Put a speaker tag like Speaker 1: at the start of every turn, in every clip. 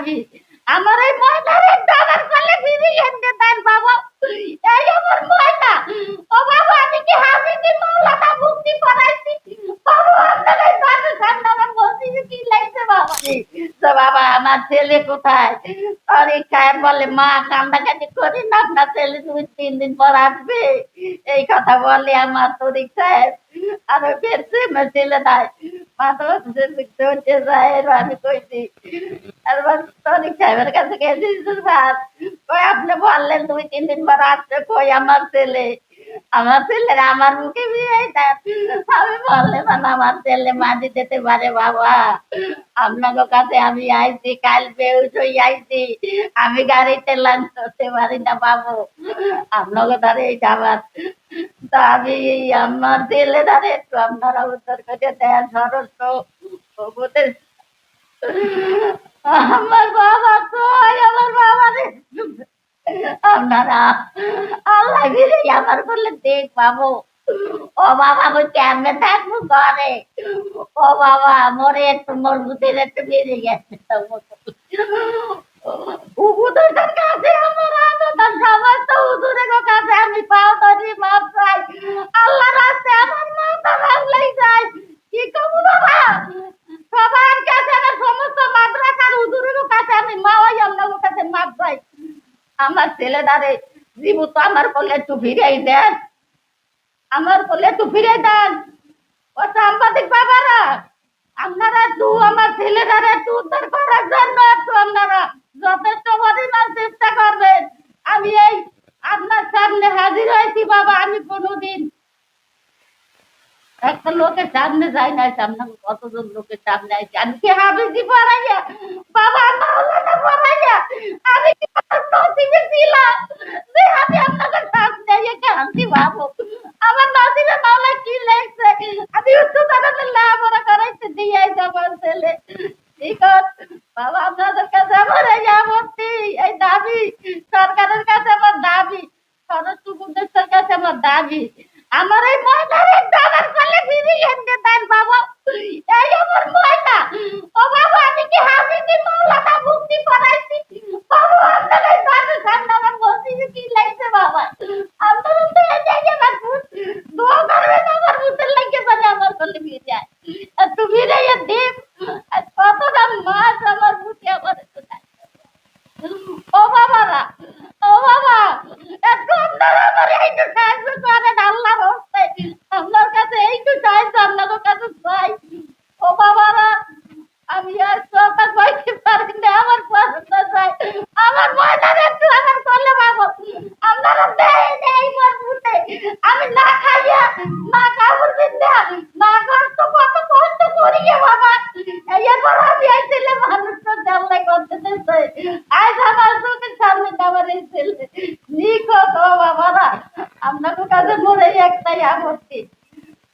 Speaker 1: দাবি আমার এই ময়নার দাদার কলে ফিরিয়ে এনে দেন বাবা। এই আমার ময়না। ও বাবা আমি কি হাফিজি মাওলানা মুক্তি পড়াইছি বাবা, আপনার এই দাদার সামনে আমার মসজিদে কি লাগছে বাবা? তো বাবা আমার ছেলে কোথায়? পরীক্ষায় বলে মা কান্দাকাটি করি না, আপনার ছেলে 2-3 দিন পর আসবে এই কথা বলে আমার পরীক্ষায়। আর ফেরছে ছেলে নাই মা তো চলছে যায় আমি কইছি। আর তরিক সাহেবের কাছে গেছি স্যার কই আপনি বললেন 2-3 দিন পর আসবে, কই আমার ছেলে? আমার ছেলের আমার মুখে বিয়ে দেন। আমি বললাম আমার ছেলে মাঝে যেতে পারে বাবা, আপনাদের কাছে আমি আইছি কাল বেউসই আইছি, আমি গাড়িতে লাঞ্চ করতে পারি না বাবু, আপনাকে ধারে এই যাবার। তা আমি আমার ছেলে ধারে একটু আপনারা উত্তর করে দেন সরস তো ওদের। আমার বাবা কই? আমার বাবা রে আপনারা আল্লাহ ফিরে আমার বললে দেখ বাবু। ও বাবা আমি কেমনে থাকবো ঘরে? ও বাবা মরে একটু মজবুতের একটু বেড়ে গেছে উহুদের কাছে আমার আবেদন সমস্ত হুজুরের কাছে আমি পাও ধরি মাপ চাই, আল্লাহ রাস্তায় আমার মাথা ভাঙলেই যায়। কি করবো বাবা? সবার কাছে আমার সমস্ত মাদ্রাসার হুজুরের কাছে আমি মাওয়াই আপনার কাছে মাপ চাই। আমার ছেলেটারে জীবত আমার বলে একটু ফিরাই দেন, আমার বলে একটু ফিরে দেন। ও সাংবাদিক বাবারা আপনারা একটু আমার ছেলেটারে একটু উদ্ধার করার জন্য একটু আপনারা যথেষ্ট পরিমাণ চেষ্টা করবেন। আমি এই আপনার সামনে হাজির হয়েছি বাবা, আমি কোনোদিন একটা লোকের সামনে যাই নাই, সামনে কতজন লোকের সামনে আইছি, আমি কি হাফিজি পড়াইয়া বাবা মাওলানা পড়াইয়া আমি কি নসিবে ছিলাম যে আমি আপনাদের সামনে আইয়া কান্দি বাবু? আমার নসিবে মাওলা কি লেখছে আমি উচ্চ জানাতে লেখাপড়া করাইতে দিয়ে আমার ছেলে। ঠিক আছে বাবা, আপনাদের কাছে আমার এই আপত্তি, এই দাবি, সরকারের কাছে আমার দাবি, স্বরাষ্ট্র উপদেষ্টার কাছে আমার দাবি আমার এই ময়নার দাদার কলে ফিরিয়ে এনে দেন বাবা। এই আমার ময়না। ও বাবা আমি কি হাফিজি মাওলানা মুক্তি পড়াইছি বাবা, আপনার এই দাদার সামনে আমার মসজিদে কি লাগছে বাবা? আপনারা তো এই জায়গায় না দোয়া করবেন আমার মুখের লাগে জানে আমার কলে ফিরে যায় একটু ফিরে দিন। কতটা মাছ আমার মুখে আমার ও বাবারা, ও বাবা একটু আপনারা আমার এইটু সাহায্য করেন আল্লাহর হস্তে, আপনার কাছে এইটু সাহায্য আপনাদের কাছে চাই। ও বাবারা আমি আর কথা কইতে পারি না, আমার পছন্দ চাই আমার ময়দানে একটু আমার করলে বাবা আপনারা দেয় নেই মজবুতে আমি না খাইয়া না কাপড় বিন্দা না কষ্ট করি বাবা। এরপর আমি আইছিলে মানুষ তো জানলে করতে দিচ্ছে আজ আমার চোখের সামনে আমার এই ছেলে নিখোঁজ। ও বাবারা আপনাদের কাছে মরে একটাই আপত্তি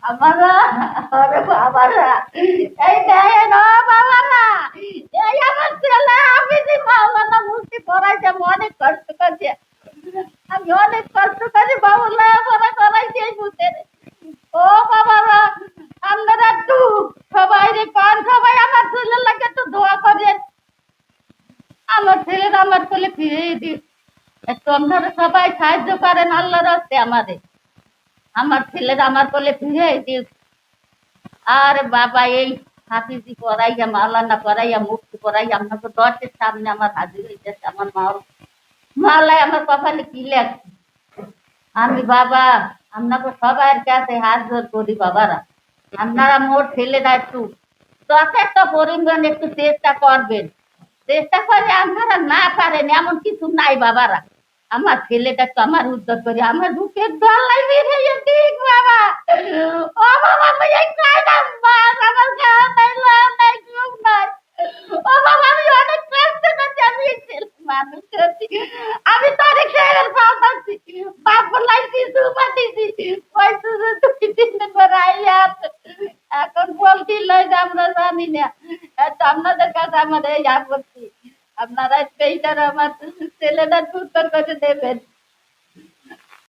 Speaker 1: আমারা আরে বাবারা এই দেখেন ও বাবারা এই আমার ছেলে আমি যে মাওলানা মুক্তি পড়াইছে আমি অনেক কষ্ট করছি, আমি অনেক কষ্ট করি বাবা লেখাপড়া করাইছি এই ভূতের। ও বাবারা আপনারা একটু সবাই রে কান সবাই আমার ছেলের লাগে একটু দোয়া করেন, আমার ছেলের আমার কোলে ফিরিয়ে দিন। একটু আপনারা সবাই সাহায্য করেন আল্লাহর রাস্তে আমাদের, আমার ছেলের আমার কোলে ফিরিয়ে দিন। আর বাবা এই হাফিজি পড়াইয়া মাওলানা পড়াইয়া মুক্তি পড়াইয়া আপনাকে দশের সামনে আমার হাজির হইতেছে আমার মাওলায় আমার কপালে কি লেখছে। আমি বাবা আপনাকে সবার কাছে হাত জোর করি বাবারা আপনারা মোর ছেলেরা একটু যথেষ্ট পরিমাণ একটু চেষ্টা করবেন, চেষ্টা করে আপনারা না পারেন এমন কিছু নাই বাবারা, আমার ছেলেটা তো আমার উদ্ধার করে আমার বুকের গলায় বেরিয়ে দিক বাবা। ও বাবা আমি এই কয়লাম মাছ আমার খাওয়া নাই লওয়া নাই ঘুম নাই। ও বাবা আমি অনেক কষ্ট করছি, আমি এই ছেলে মানুষ করছি, আমি তারিখ সাহেবের পাওয়াছি বাপ লাইছি সুমা দিছি ওই সুযোগ 2-3 দিন পর আইয়া এখন বলছি লই যে আমরা জানি না। আপনাদের কাছে আমার এই আপত্তি, আপনারা এইটার আমার ছেলেটা উত্তর করে দেবেন।